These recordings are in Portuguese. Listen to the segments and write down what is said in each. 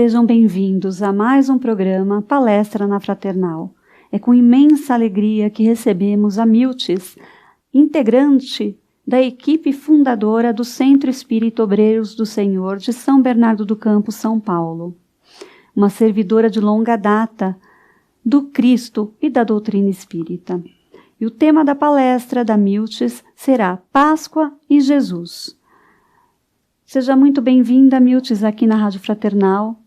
Sejam bem-vindos a mais um programa Palestra na Fraternal. É com imensa alegria que recebemos a Miltes, integrante da equipe fundadora do Centro Espírita Obreiros do Senhor de São Bernardo do Campo, São Paulo. Uma servidora de longa data do Cristo e da doutrina espírita. E o tema da palestra da Miltes será Páscoa e Jesus. Seja muito bem-vinda, Miltes, aqui na Rádio Fraternal.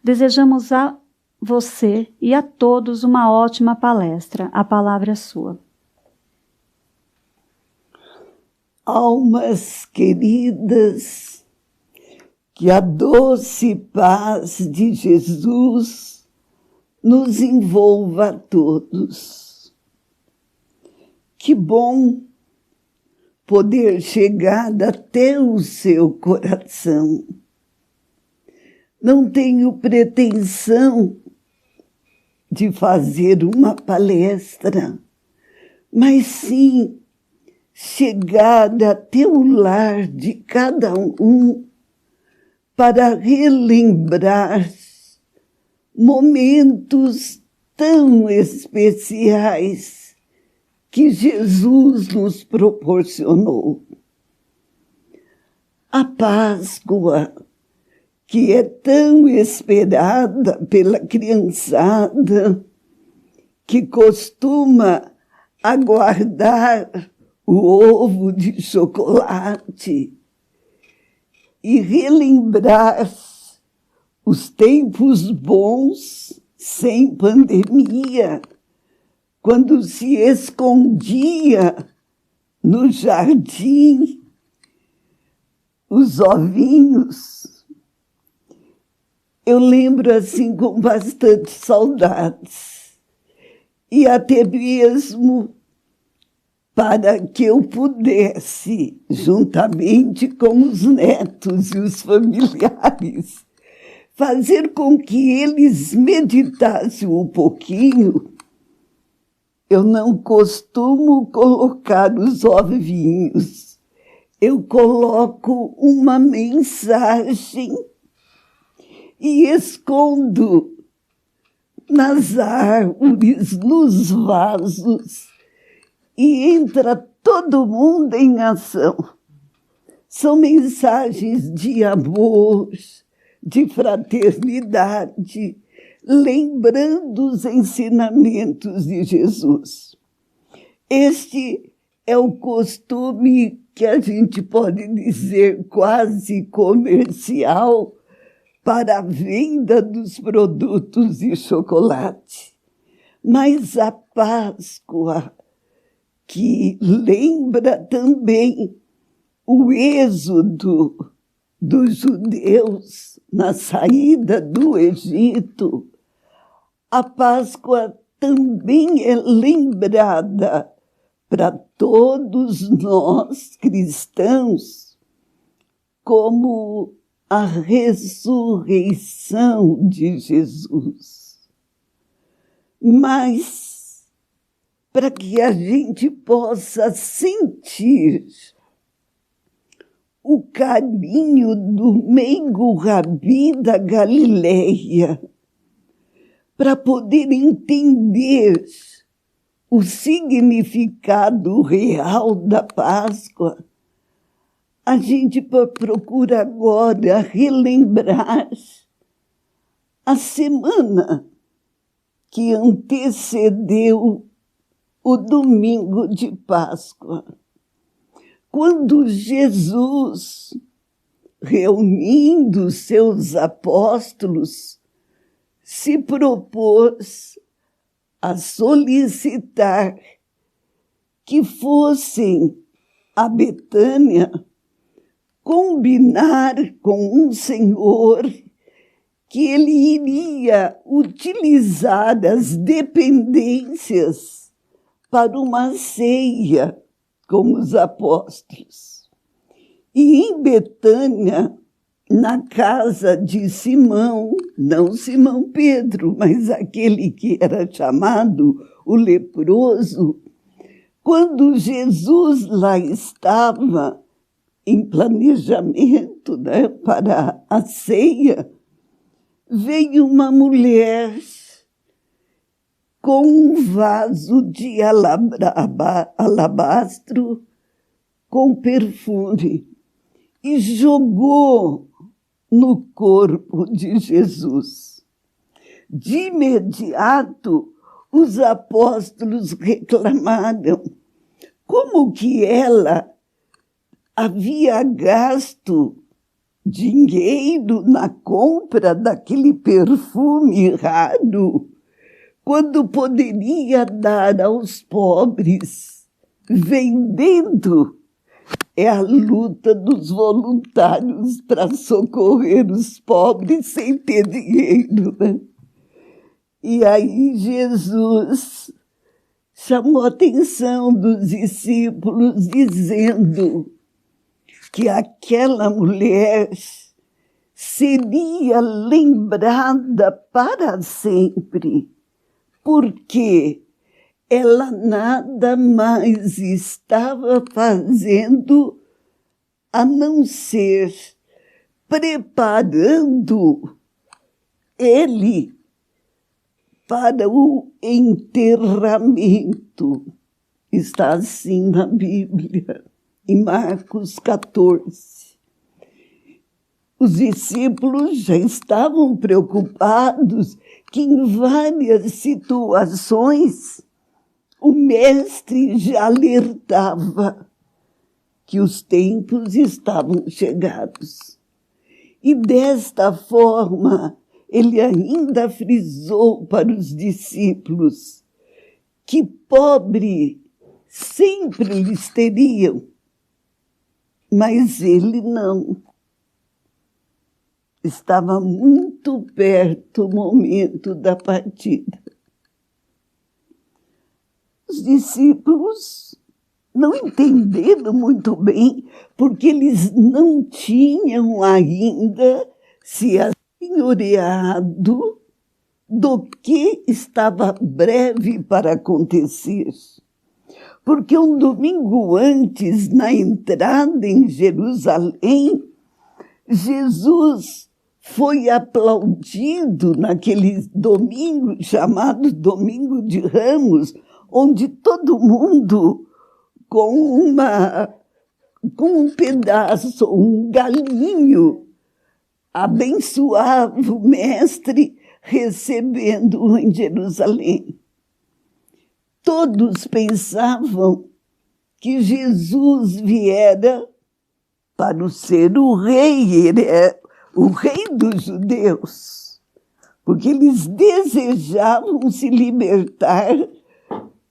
Desejamos a você e a todos uma ótima palestra. A palavra é sua. Almas queridas, que a doce paz de Jesus nos envolva a todos. Que bom poder chegar até o seu coração. Não tenho pretensão de fazer uma palestra, mas sim chegar até o lar de cada um para relembrar momentos tão especiais que Jesus nos proporcionou. A Páscoa, que é tão esperada pela criançada, que costuma aguardar o ovo de chocolate e relembrar os tempos bons sem pandemia, quando se escondia no jardim os ovinhos. Eu lembro assim com bastante saudades. E até mesmo para que eu pudesse, juntamente com os netos e os familiares, fazer com que eles meditassem um pouquinho. Eu não costumo colocar os ovinhos. Eu coloco uma mensagem e escondo nas árvores, nos vasos, e entra todo mundo em ação. São mensagens de amor, de fraternidade, lembrando os ensinamentos de Jesus. Este é o costume que a gente pode dizer quase comercial para a venda dos produtos de chocolate. Mas a Páscoa, que lembra também o êxodo dos judeus na saída do Egito, a Páscoa também é lembrada para todos nós cristãos como a ressurreição de Jesus. Mas, para que a gente possa sentir o carinho do meigo Rabi da Galileia, para poder entender o significado real da Páscoa, a gente procura agora relembrar a semana que antecedeu o domingo de Páscoa, quando Jesus, reunindo seus apóstolos, se propôs a solicitar que fossem a Betânia combinar com um senhor que ele iria utilizar as dependências para uma ceia com os apóstolos. E em Betânia, na casa de Simão, não Simão Pedro, mas aquele que era chamado o leproso, quando Jesus lá estava em planejamento, para a ceia, veio uma mulher com um vaso de alabastro com perfume e jogou no corpo de Jesus. De imediato, os apóstolos reclamaram como que ela havia gasto dinheiro na compra daquele perfume raro, quando poderia dar aos pobres, vendendo. É a luta dos voluntários para socorrer os pobres sem ter dinheiro, né? E aí Jesus chamou a atenção dos discípulos, dizendo que aquela mulher seria lembrada para sempre, porque ela nada mais estava fazendo a não ser preparando ele para o enterramento. Está assim na Bíblia, em Marcos 14. Os discípulos já estavam preocupados que em várias situações o mestre já alertava que os tempos estavam chegados. E desta forma, ele ainda frisou para os discípulos que pobre sempre eles teriam, mas ele não. Estava muito perto o momento da partida. Os discípulos não entenderam muito bem, porque eles não tinham ainda se assenhoreado do que estava breve para acontecer. Porque um domingo antes, na entrada em Jerusalém, Jesus foi aplaudido naquele domingo chamado Domingo de Ramos, onde todo mundo com um pedaço, um galinho, abençoava o mestre recebendo-o em Jerusalém. Todos pensavam que Jesus viera para ser o rei, ele é o rei dos judeus, porque eles desejavam se libertar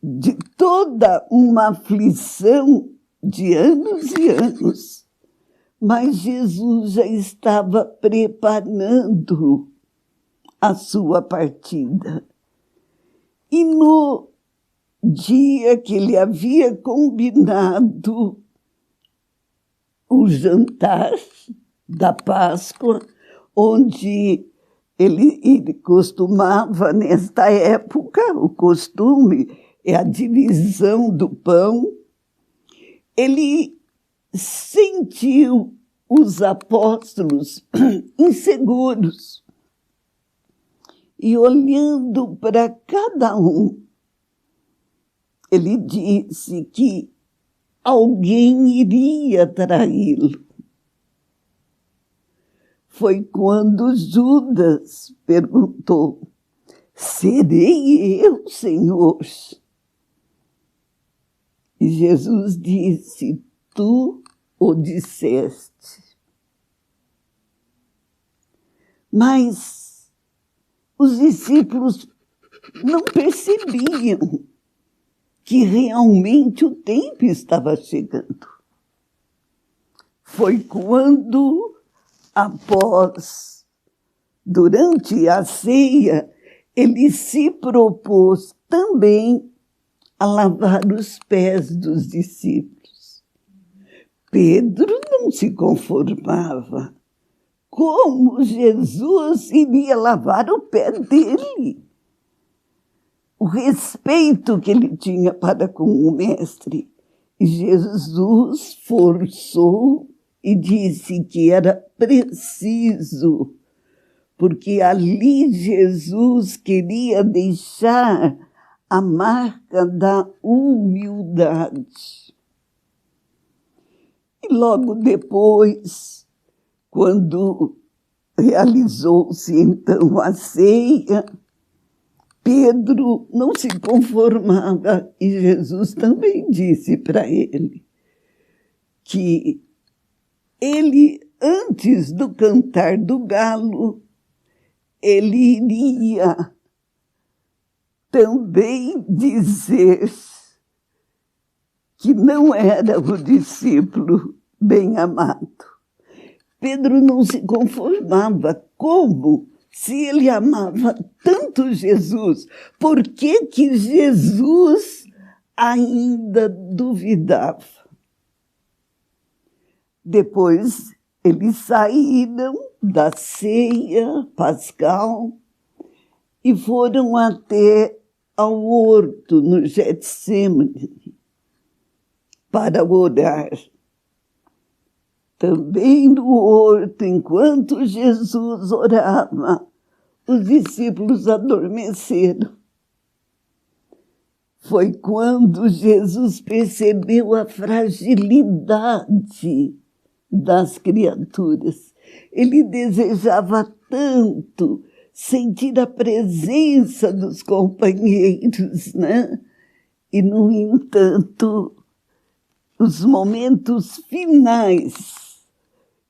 de toda uma aflição de anos e anos. Mas Jesus já estava preparando a sua partida. E no dia que ele havia combinado o jantar da Páscoa, onde ele costumava, nesta época, o costume é a divisão do pão, ele sentiu os apóstolos inseguros e, olhando para cada um, ele disse que alguém iria traí-lo. Foi quando Judas perguntou: serei eu, Senhor? E Jesus disse: tu o disseste. Mas os discípulos não percebiam que realmente o tempo estava chegando. Foi quando, durante a ceia, ele se propôs também a lavar os pés dos discípulos. Pedro não se conformava. Como Jesus iria lavar o pé dele? O respeito que ele tinha para com o mestre. E Jesus forçou e disse que era preciso, porque ali Jesus queria deixar a marca da humildade. E logo depois, quando realizou-se então a ceia, Pedro não se conformava e Jesus também disse para ele que ele, antes do cantar do galo, ele iria também dizer que não era o discípulo bem-amado. Pedro não se conformava. Como? Se ele amava tanto Jesus, por que que Jesus ainda duvidava? Depois eles saíram da ceia pascal e foram até ao horto no Getsêmani para orar. Também no horto, enquanto Jesus orava, os discípulos adormeceram. Foi quando Jesus percebeu a fragilidade das criaturas. Ele desejava tanto sentir a presença dos companheiros, né? E, no entanto, os momentos finais,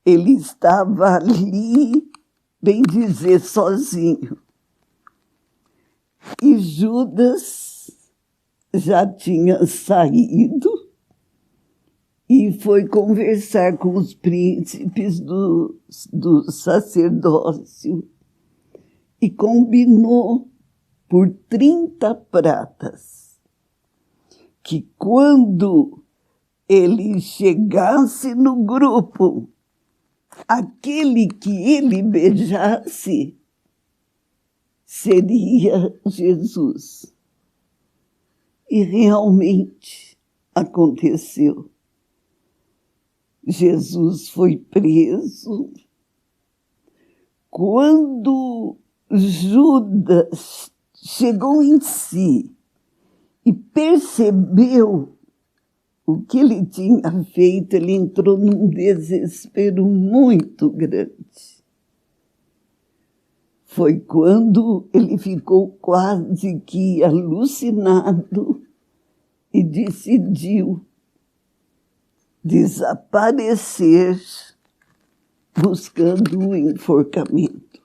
ele estava ali, bem dizer, sozinho. E Judas já tinha saído e foi conversar com os príncipes do sacerdócio e combinou por 30 pratas que quando ele chegasse no grupo, aquele que ele beijasse seria Jesus. E realmente aconteceu. Jesus foi preso. Quando Judas chegou em si e percebeu o que ele tinha feito, ele entrou num desespero muito grande. Foi quando ele ficou quase que alucinado e decidiu desaparecer buscando o enforcamento.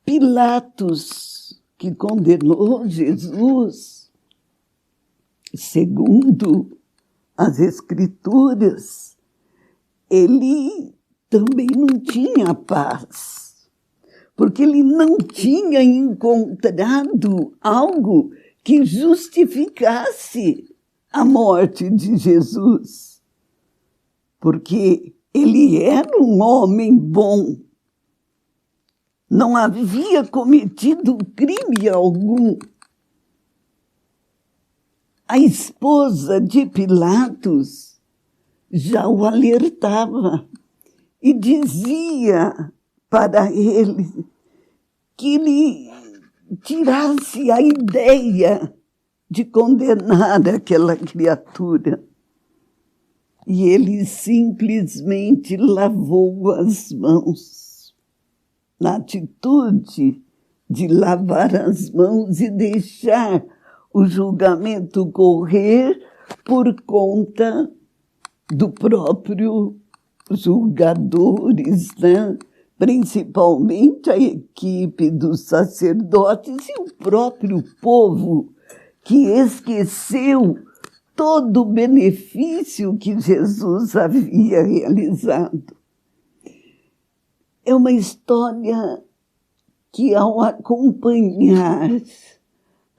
Pilatos, que condenou Jesus, segundo as Escrituras, ele também não tinha paz, porque ele não tinha encontrado algo que justificasse a morte de Jesus, porque ele era um homem bom, não havia cometido crime algum. A esposa de Pilatos já o alertava e dizia para ele que ele tirasse a ideia de condenar aquela criatura. E ele simplesmente lavou as mãos, na atitude de lavar as mãos e deixar o julgamento correr por conta do próprio julgadores, né? Principalmente a equipe dos sacerdotes e o próprio povo, que esqueceu todo o benefício que Jesus havia realizado. É uma história que, ao acompanhar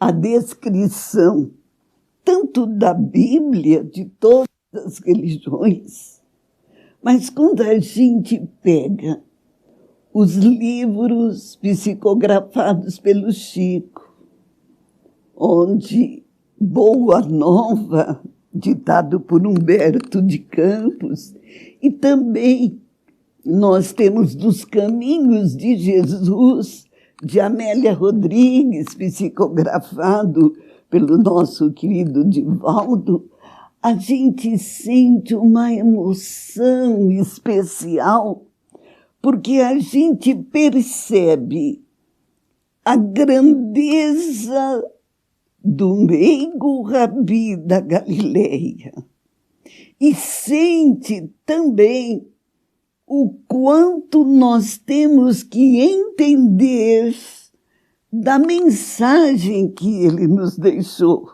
a descrição tanto da Bíblia, de todas as religiões, mas quando a gente pega os livros psicografados pelo Chico, onde Boa Nova, ditado por Humberto de Campos, e também Nós temos Dos Caminhos de Jesus, de Amélia Rodrigues, psicografado pelo nosso querido Divaldo. A gente sente uma emoção especial, porque a gente percebe a grandeza do meigo Rabi da Galileia e sente também o quanto nós temos que entender da mensagem que ele nos deixou.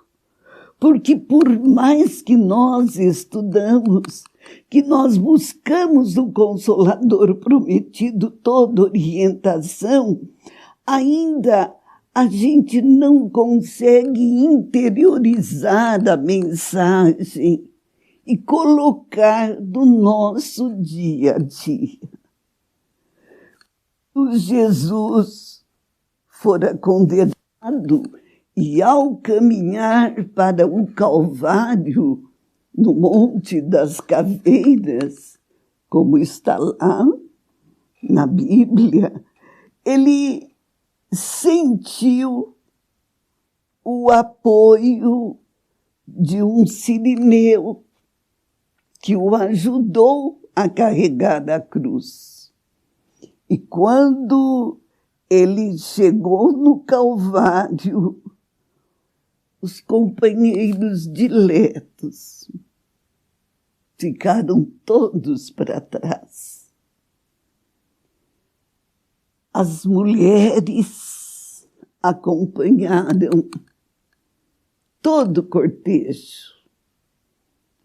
Porque por mais que nós estudamos, que nós buscamos no Consolador Prometido toda orientação, ainda a gente não consegue interiorizar a mensagem e colocar no nosso dia a dia. O Jesus fora condenado e ao caminhar para o Calvário, no Monte das Caveiras, como está lá na Bíblia, ele sentiu o apoio de um sirineu que o ajudou a carregar a cruz. E quando ele chegou no Calvário, os companheiros diletos ficaram todos para trás. As mulheres acompanharam todo o cortejo.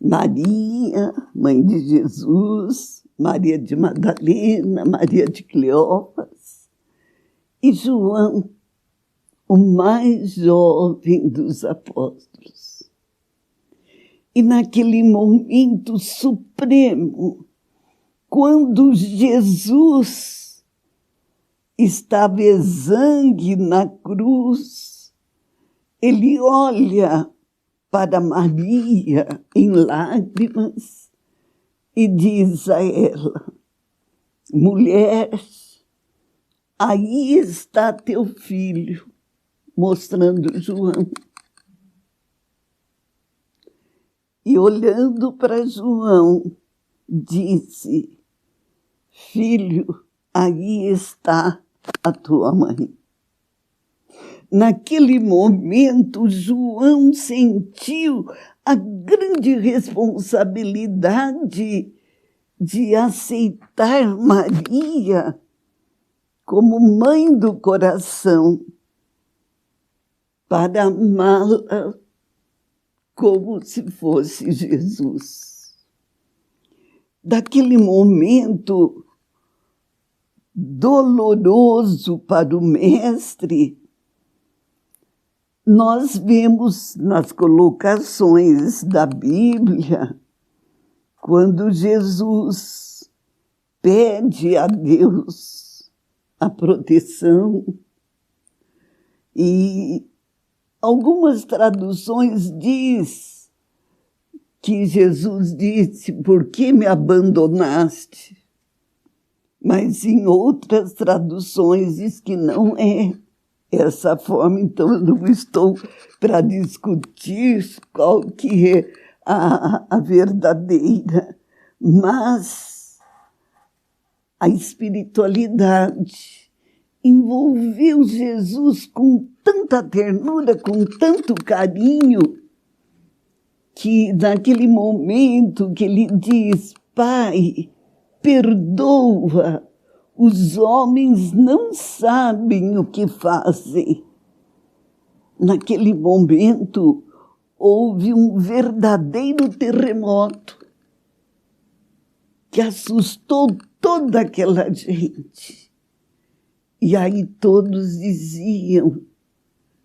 Maria, mãe de Jesus, Maria de Madalena, Maria de Cleófas e João, o mais jovem dos apóstolos. E naquele momento supremo, quando Jesus estava exangue na cruz, ele olha para Maria em lágrimas e diz a ela: mulher, aí está teu filho, mostrando João. E olhando para João, disse: filho, aí está a tua mãe. Naquele momento, João sentiu a grande responsabilidade de aceitar Maria como mãe do coração, para amá-la como se fosse Jesus. Daquele momento doloroso para o mestre, nós vemos nas colocações da Bíblia, quando Jesus pede a Deus a proteção, e algumas traduções diz que Jesus disse: por que me abandonaste? Mas em outras traduções diz que não é essa forma, então eu não estou para discutir qual que é a verdadeira, mas a espiritualidade envolveu Jesus com tanta ternura, com tanto carinho, que naquele momento que ele diz: Pai, perdoa, os homens não sabem o que fazem. Naquele momento, houve um verdadeiro terremoto que assustou toda aquela gente. E aí todos diziam: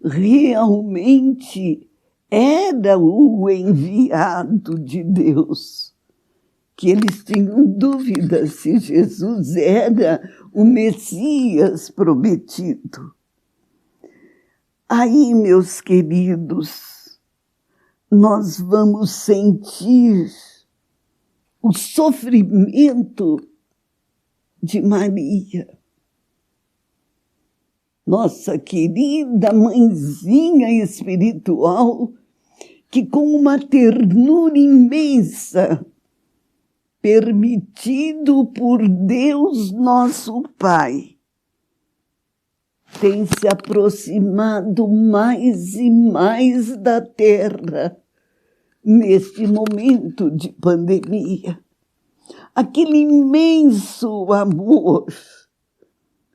realmente era o enviado de Deus. Que eles tinham dúvidas se Jesus era o Messias prometido. Aí, meus queridos, nós vamos sentir o sofrimento de Maria. Nossa querida mãezinha espiritual, que com uma ternura imensa, permitido por Deus nosso Pai, tem se aproximado mais e mais da Terra neste momento de pandemia. Aquele imenso amor,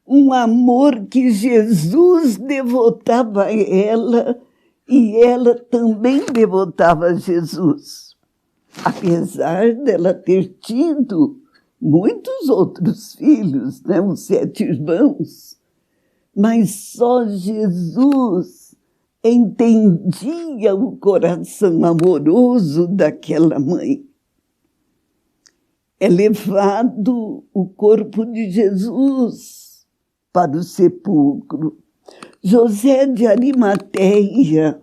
um amor que Jesus devotava a ela e ela também devotava a Jesus. Apesar dela ter tido muitos outros filhos, né, os 7 irmãos, mas só Jesus entendia o coração amoroso daquela mãe. É levado o corpo de Jesus para o sepulcro. José de Arimateia,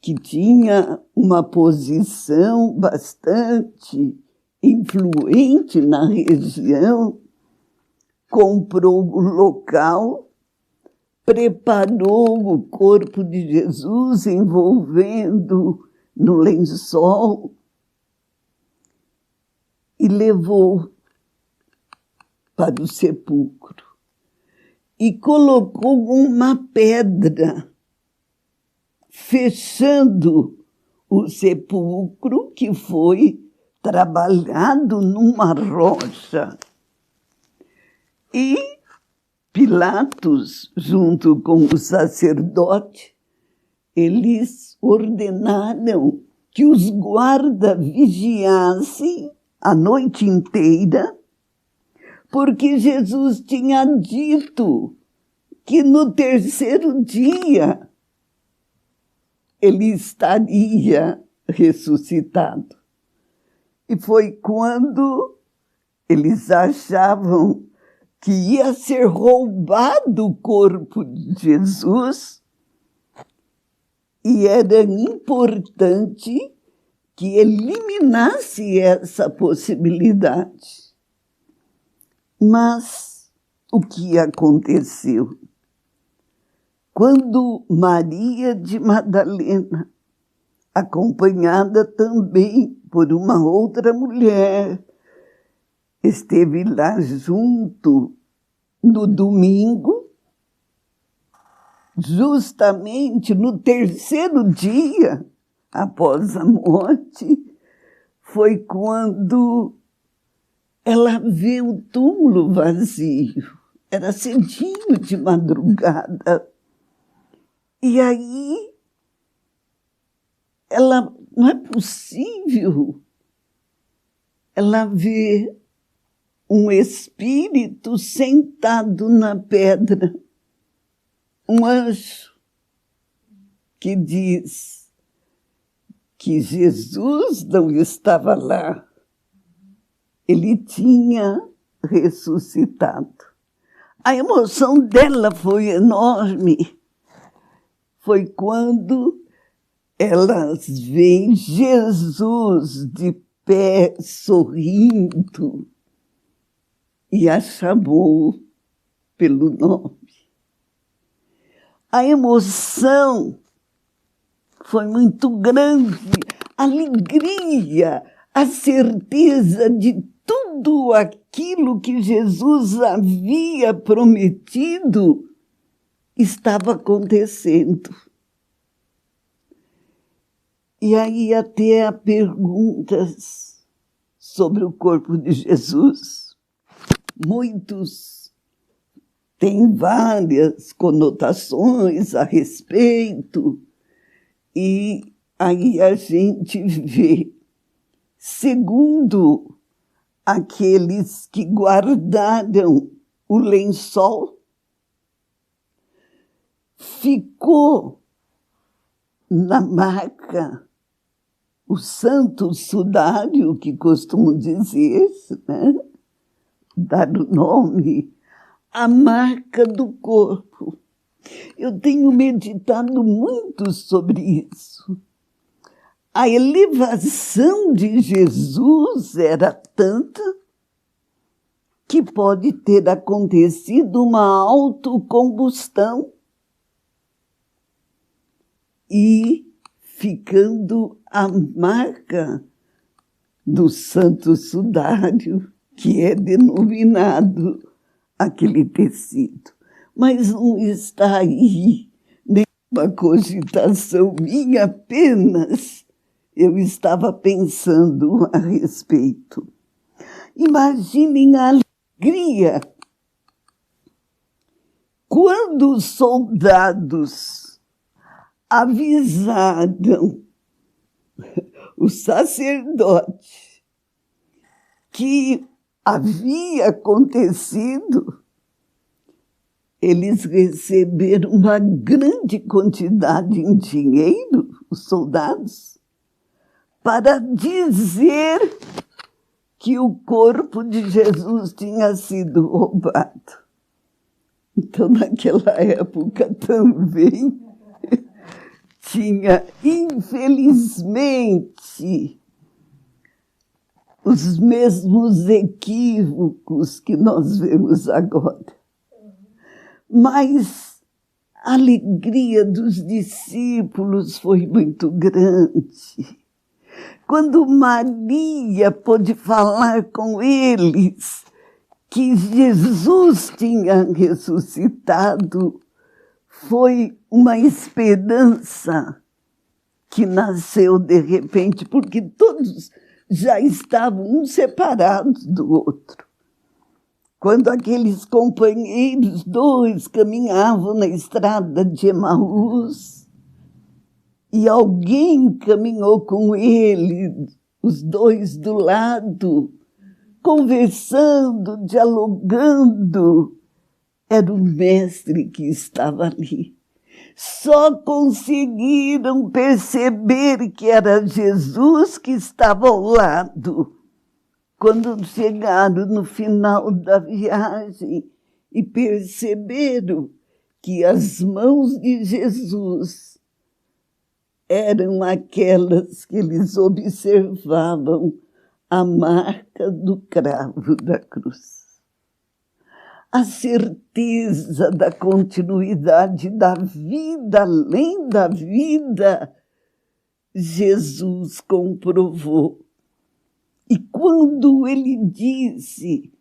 que tinha uma posição bastante influente na região, comprou o local, preparou o corpo de Jesus, envolvendo no lençol, e levou para o sepulcro. E colocou uma pedra, fechando o sepulcro, que foi trabalhado numa rocha. E Pilatos, junto com o sacerdote, eles ordenaram que os guardas vigiassem a noite inteira, porque Jesus tinha dito que no terceiro dia ele estaria ressuscitado. E foi quando eles achavam que ia ser roubado o corpo de Jesus e era importante que eliminasse essa possibilidade. Mas o que aconteceu? Quando Maria de Madalena, acompanhada também por uma outra mulher, esteve lá junto no domingo, justamente no terceiro dia após a morte, foi quando ela vê o túmulo vazio. Era cedinho de madrugada. E aí, ela, não é possível, ela vê um espírito sentado na pedra, um anjo, que diz que Jesus não estava lá, ele tinha ressuscitado. A emoção dela foi enorme. Foi quando elas veem Jesus de pé, sorrindo, e a chamou pelo nome. A emoção foi muito grande, a alegria, a certeza de tudo aquilo que Jesus havia prometido estava acontecendo. E aí até há perguntas sobre o corpo de Jesus. Muitos têm várias conotações a respeito, e aí a gente vê, segundo aqueles que guardaram o lençol, ficou na maca o santo sudário, que costumam dizer, né? Dar o nome, a marca do corpo. Eu tenho meditado muito sobre isso. A elevação de Jesus era tanta que pode ter acontecido uma autocombustão e ficando a marca do santo sudário, que é denominado aquele tecido. Mas não está aí nenhuma cogitação minha, apenas eu estava pensando a respeito. Imaginem a alegria quando os soldados avisaram o sacerdote que havia acontecido. Eles receberam uma grande quantidade em dinheiro, os soldados, para dizer que o corpo de Jesus tinha sido roubado. Então, naquela época também tinha, infelizmente, os mesmos equívocos que nós vemos agora. Mas a alegria dos discípulos foi muito grande. Quando Maria pôde falar com eles que Jesus tinha ressuscitado, foi uma esperança que nasceu de repente, porque todos já estavam separados do outro. Quando aqueles companheiros dois caminhavam na estrada de Emaús, e alguém caminhou com ele, os dois do lado, conversando, dialogando, era o mestre que estava ali. Só conseguiram perceber que era Jesus que estava ao lado quando chegaram no final da viagem e perceberam que as mãos de Jesus eram aquelas que eles observavam a marca do cravo da cruz. A certeza da continuidade da vida, além da vida, Jesus comprovou. E quando ele disse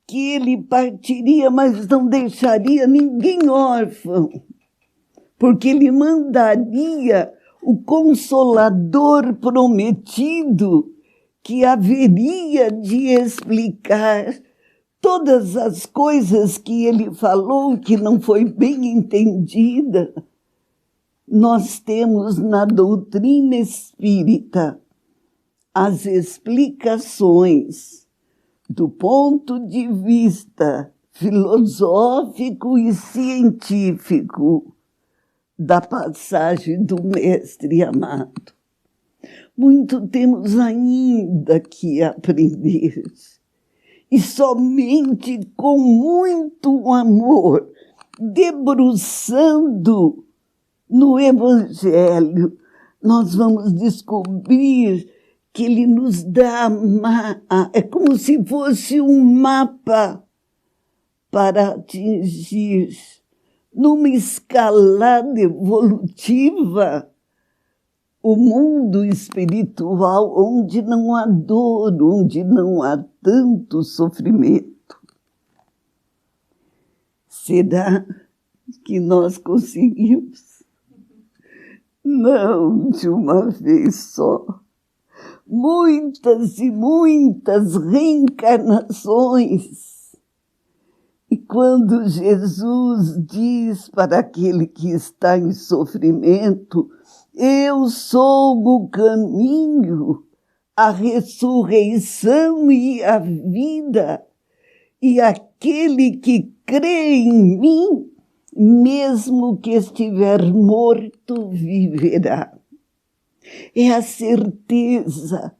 que ele partiria, mas não deixaria ninguém órfão, porque ele mandaria o Consolador prometido, que haveria de explicar todas as coisas que ele falou que não foi bem entendida. Nós temos na doutrina espírita as explicações do ponto de vista filosófico e científico da passagem do Mestre amado. Muito temos ainda que aprender. E somente com muito amor, debruçando no Evangelho, nós vamos descobrir que ele nos dá, é como se fosse um mapa para atingir, numa escalada evolutiva, o mundo espiritual onde não há dor, onde não há tanto sofrimento. Será que nós conseguimos? Não de uma vez só. Muitas e muitas reencarnações. E quando Jesus diz para aquele que está em sofrimento: eu sou o caminho, a ressurreição e a vida, e aquele que crê em mim, mesmo que estiver morto, viverá. É a certeza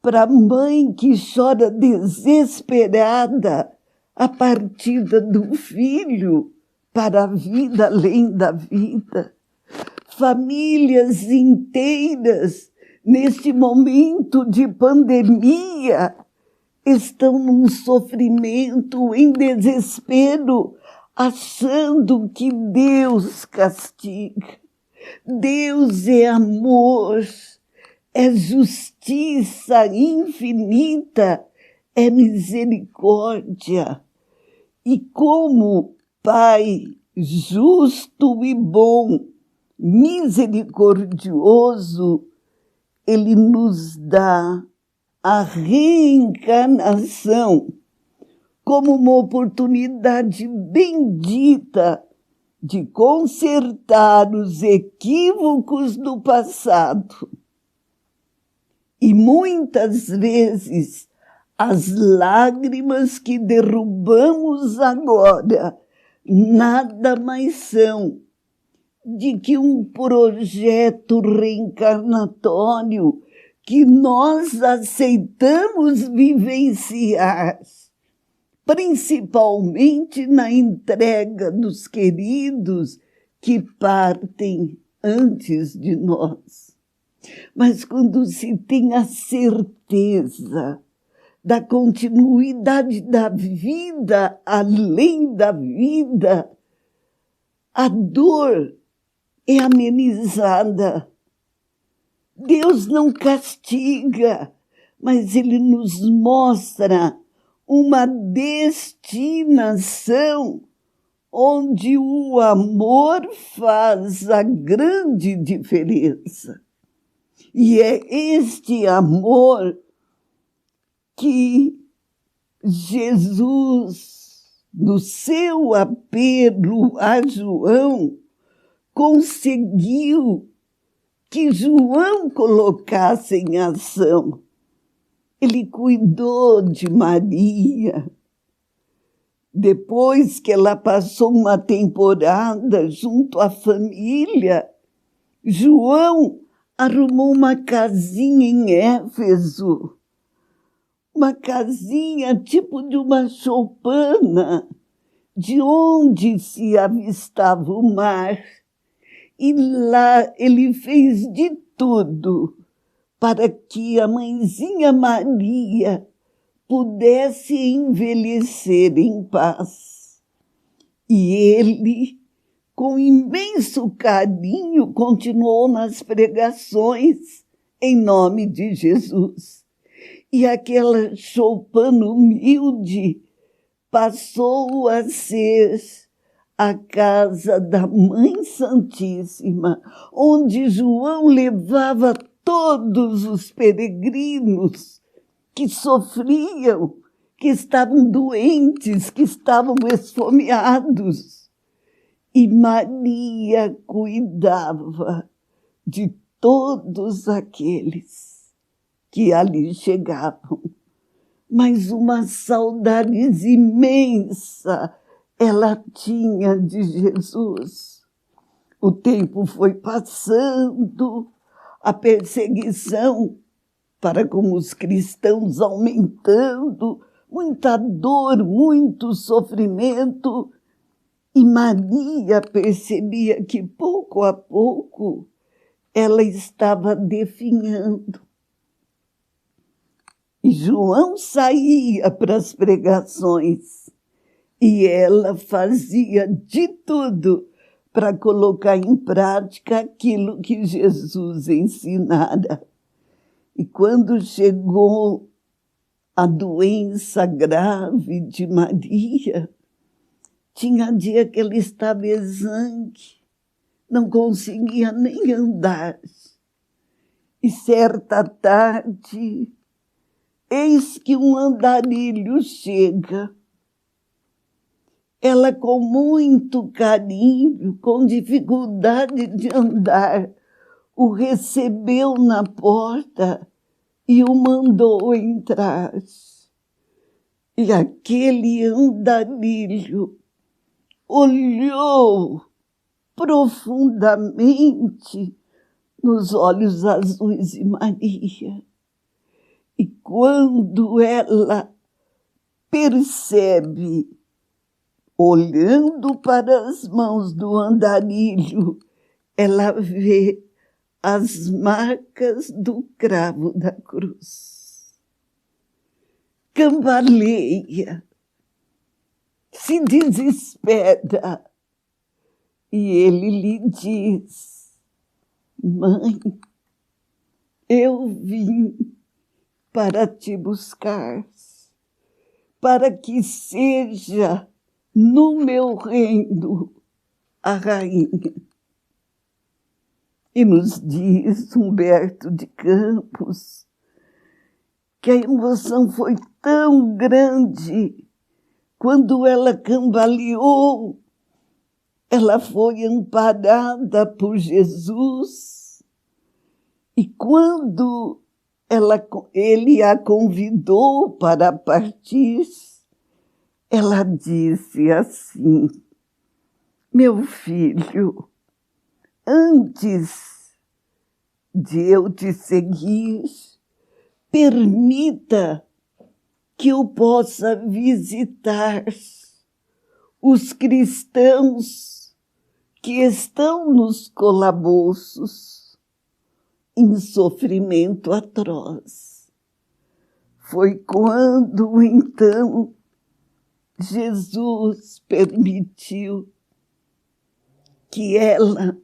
para a mãe que chora desesperada a partida do filho para a vida além da vida. Famílias inteiras, neste momento de pandemia, estão num sofrimento, em desespero, achando que Deus castiga. Deus é amor, é justiça infinita, é misericórdia. E como Pai justo e bom, misericordioso, Ele nos dá a reencarnação como uma oportunidade bendita de consertar os equívocos do passado. E muitas vezes as lágrimas que derrubamos agora nada mais são de que um projeto reencarnatório que nós aceitamos vivenciar, principalmente na entrega dos queridos que partem antes de nós. Mas quando se tem a certeza da continuidade da vida além da vida, a dor é amenizada. Deus não castiga, mas Ele nos mostra uma destinação onde o amor faz a grande diferença. E é este amor que Jesus, no seu apelo a João, conseguiu que João colocasse em ação. Ele cuidou de Maria. Depois que ela passou uma temporada junto à família, João arrumou uma casinha em Éfeso, uma casinha tipo de uma choupana, de onde se avistava o mar. E lá ele fez de tudo para que a mãezinha Maria pudesse envelhecer em paz. E ele, com imenso carinho, continuou nas pregações em nome de Jesus. E aquela choupana humilde passou a ser a casa da Mãe Santíssima, onde João levava todos os peregrinos que sofriam, que estavam doentes, que estavam esfomeados. E Maria cuidava de todos aqueles que ali chegavam. Mas uma saudade imensa ela tinha de Jesus. O tempo foi passando, a perseguição para com os cristãos aumentando, muita dor, muito sofrimento. E Maria percebia que, pouco a pouco, ela estava definhando. E João saía para as pregações e ela fazia de tudo para colocar em prática aquilo que Jesus ensinara. E quando chegou a doença grave de Maria, tinha dia que ela estava exangue, não conseguia nem andar. E certa tarde, eis que um andarilho chega. Ela, com muito carinho, com dificuldade de andar, o recebeu na porta e o mandou entrar. E aquele andarilho olhou profundamente nos olhos azuis de Maria. E quando ela percebe, olhando para as mãos do andarilho, ela vê as marcas do cravo da cruz. cambaleia, se desespera. E ele lhe diz: mãe, eu vim para te buscar, para que seja no meu reino a rainha. E nos diz Humberto de Campos que a emoção foi tão grande, quando ela cambaleou, ela foi amparada por Jesus, e quando ele a convidou para partir, ela disse assim: meu filho, antes de eu te seguir, permita que eu possa visitar os cristãos que estão nos calabouços em sofrimento atroz. Foi quando, então, Jesus permitiu que ela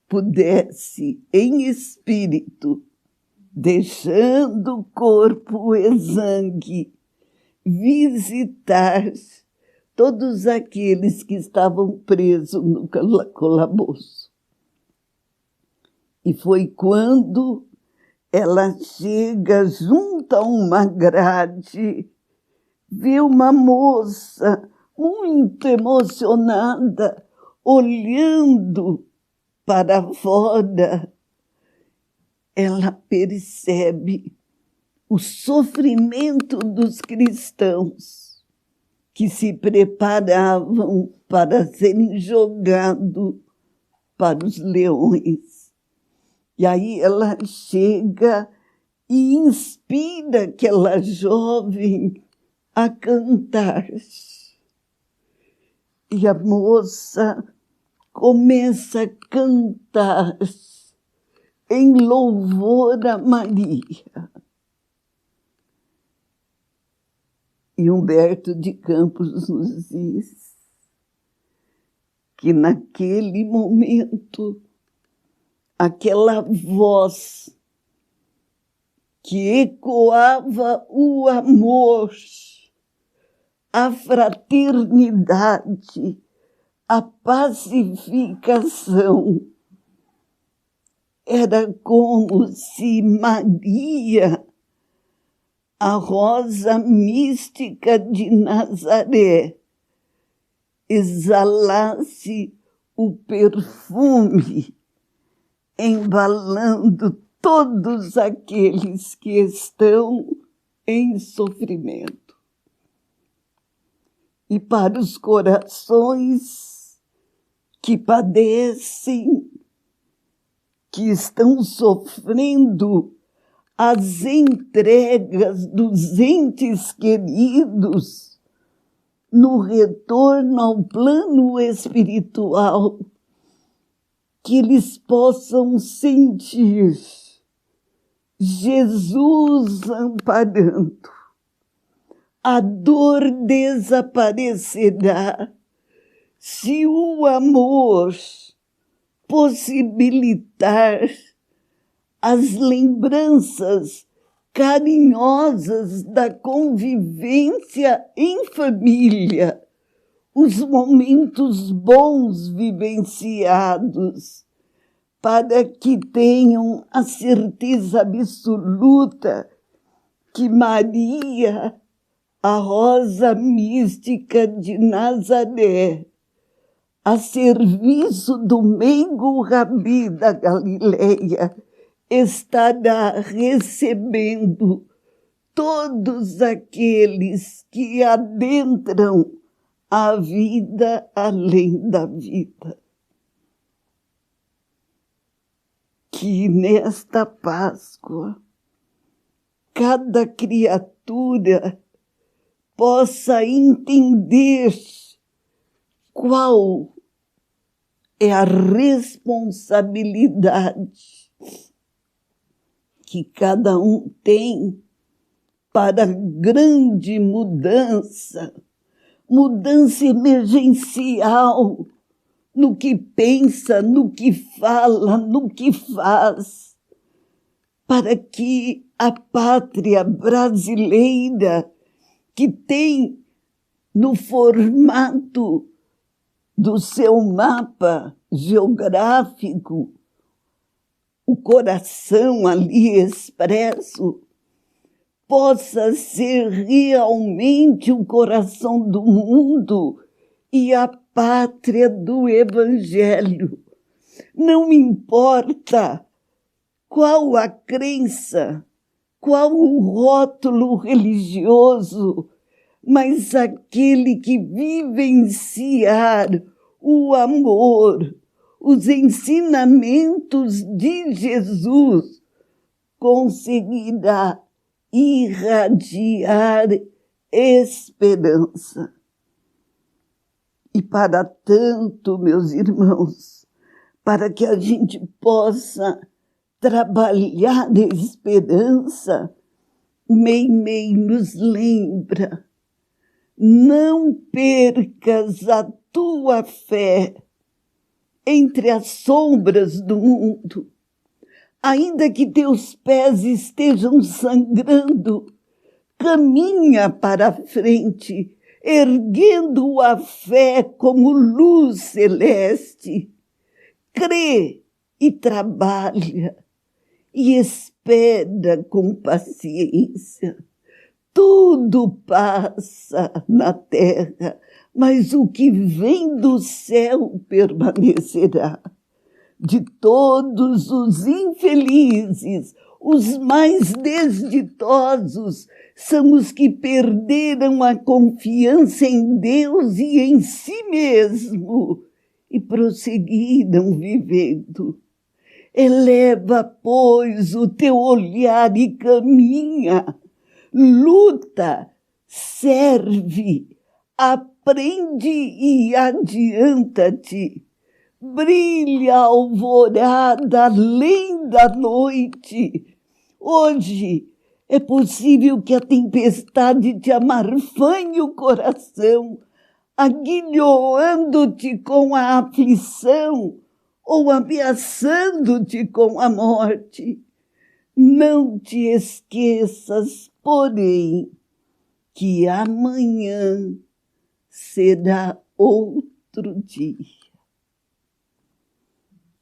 pudesse, em espírito, deixando o corpo exangue, visitar todos aqueles que estavam presos no calabouço. E foi quando ela chega junto a uma grade, vê uma moça muito emocionada, olhando para fora. Ela percebe o sofrimento dos cristãos que se preparavam para serem jogados para os leões. E aí ela chega e inspira aquela jovem a cantar. E a moça começa a cantar em louvor a Maria. E Humberto de Campos nos diz que naquele momento, aquela voz que ecoava o amor, a fraternidade, a pacificação, era como se Maria, a rosa mística de Nazaré, exalasse o perfume, embalando todos aqueles que estão em sofrimento. E para os corações que padecem, que estão sofrendo as entregas dos entes queridos no retorno ao plano espiritual, que eles possam sentir Jesus amparando. A dor desaparecerá se o amor possibilitar as lembranças carinhosas da convivência em família, os momentos bons vivenciados, para que tenham a certeza absoluta que Maria, a rosa mística de Nazaré, a serviço do meigo Rabi da Galileia, estará recebendo todos aqueles que adentram a vida além da vida. Que nesta Páscoa, cada criatura possa entender qual é a responsabilidade que cada um tem para grande mudança, mudança emergencial no que pensa, no que fala, no que faz, para que a pátria brasileira, que tem no formato do seu mapa geográfico o coração ali expresso, possa ser realmente o coração do mundo e a pátria do Evangelho. Não importa qual a crença, qual o rótulo religioso, mas aquele que vivenciar o amor, os ensinamentos de Jesus, conseguirá irradiar esperança. E para tanto, meus irmãos, para que a gente possa trabalhar a esperança, Meimei nos lembra: não percas a tua fé entre as sombras do mundo. Ainda que teus pés estejam sangrando, caminha para a frente, erguendo a fé como luz celeste. Crê e trabalha, e espera com paciência. Tudo passa na terra, mas o que vem do céu permanecerá. De todos os infelizes, os mais desditosos são os que perderam a confiança em Deus e em si mesmo e prosseguiram vivendo. Eleva, pois, o teu olhar e caminha, luta, serve, aprende e adianta-te. Brilha a alvorada além da noite. Hoje é possível que a tempestade te amarfanhe o coração, aguilhoando-te com a aflição ou ameaçando-te com a morte. Não te esqueças, porém, que amanhã será outro dia.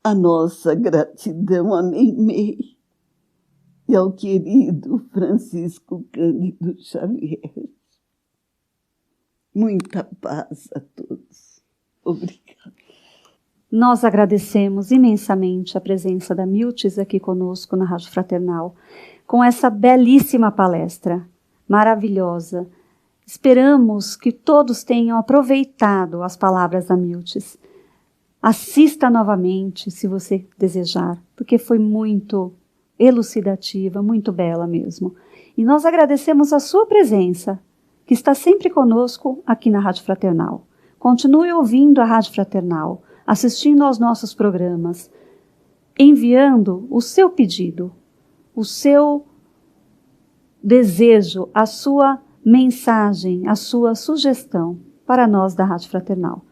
A nossa gratidão a Meimei e ao querido Francisco Cândido Xavier. Muita paz a todos. Obrigada. Nós agradecemos imensamente a presença da Miltes aqui conosco na Rádio Fraternal, com essa belíssima palestra, maravilhosa. Esperamos que todos tenham aproveitado as palavras da Miltes. Assista novamente, se você desejar, porque foi muito elucidativa, muito bela mesmo. E nós agradecemos a sua presença, que está sempre conosco aqui na Rádio Fraternal. Continue ouvindo a Rádio Fraternal, assistindo aos nossos programas, enviando o seu pedido, o seu desejo, a sua mensagem, a sua sugestão para nós da Rádio Fraternal.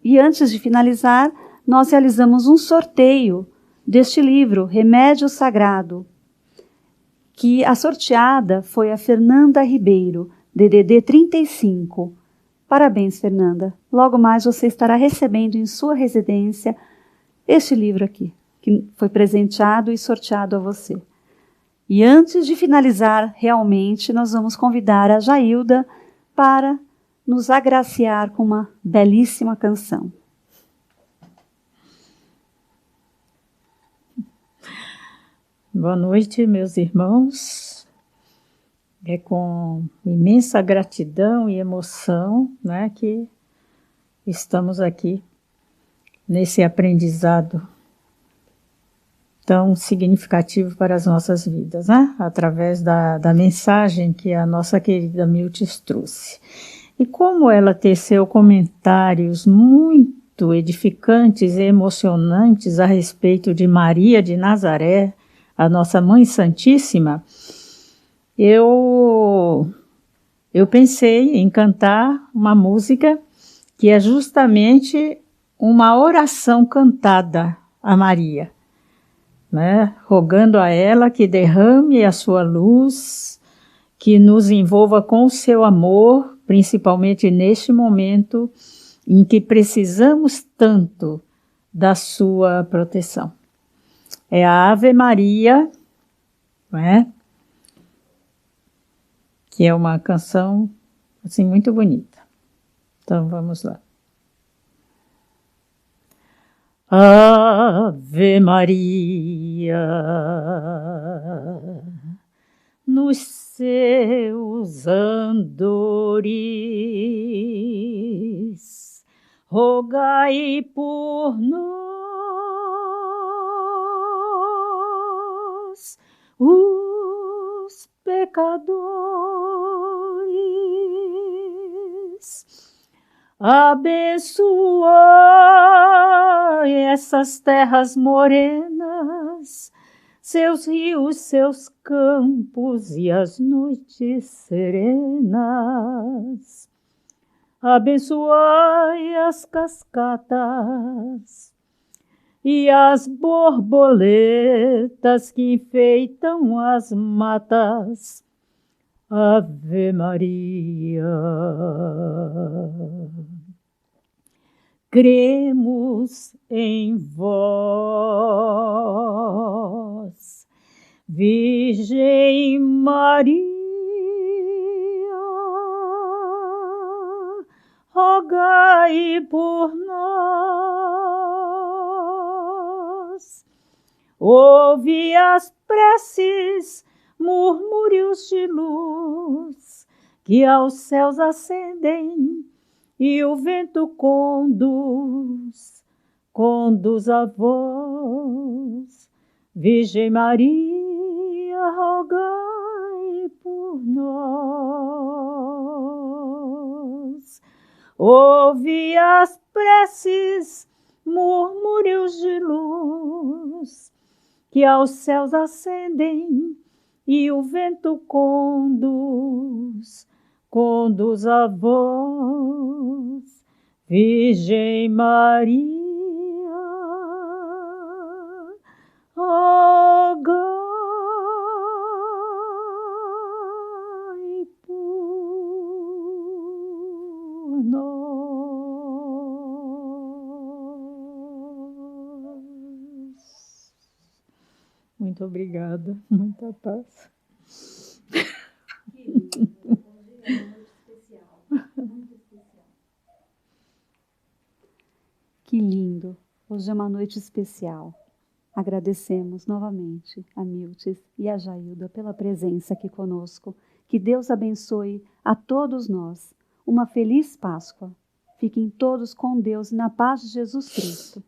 E antes de finalizar, nós realizamos um sorteio deste livro, Remédio Sagrado, que a sorteada foi a Fernanda Ribeiro, DDD 35. Parabéns, Fernanda. Logo mais você estará recebendo em sua residência este livro aqui, que foi presenteado e sorteado a você. E antes de finalizar, realmente, nós vamos convidar a Jailda para nos agraciar com uma belíssima canção. Boa noite, meus irmãos. É com imensa gratidão e emoção, né, que estamos aqui nesse aprendizado tão significativo para as nossas vidas, né, através da mensagem que a nossa querida Miltes trouxe. E como ela teceu comentários muito edificantes e emocionantes a respeito de Maria de Nazaré, a nossa Mãe Santíssima, eu eu pensei em cantar uma música que é justamente uma oração cantada a Maria, né? Rogando a ela que derrame a sua luz, que nos envolva com o seu amor, principalmente neste momento em que precisamos tanto da sua proteção. É a Ave Maria, né? Que é uma canção assim muito bonita. Então vamos lá. Ave Maria, nos seus andores, rogai por nós, os pecadores. Abençoai essas terras morenas, seus rios, seus campos e as noites serenas. Abençoai as cascatas e as borboletas que enfeitam as matas. Ave Maria. Cremos em vós, Virgem Maria, rogai por nós. Ouve as preces, murmúrios de luz que aos céus ascendem e o vento conduz a vós. Virgem Maria, rogai por nós. Ouve as preces, murmúrios de luz que aos céus ascendem e o vento conduz a vós. Virgem Maria, rogai por nós. Muito obrigada, muita paz. Que lindo! Hoje é uma noite especial. Agradecemos novamente a Miltes e a Jailda pela presença aqui conosco. Que Deus abençoe a todos nós. Uma feliz Páscoa. Fiquem todos com Deus e na paz de Jesus Cristo.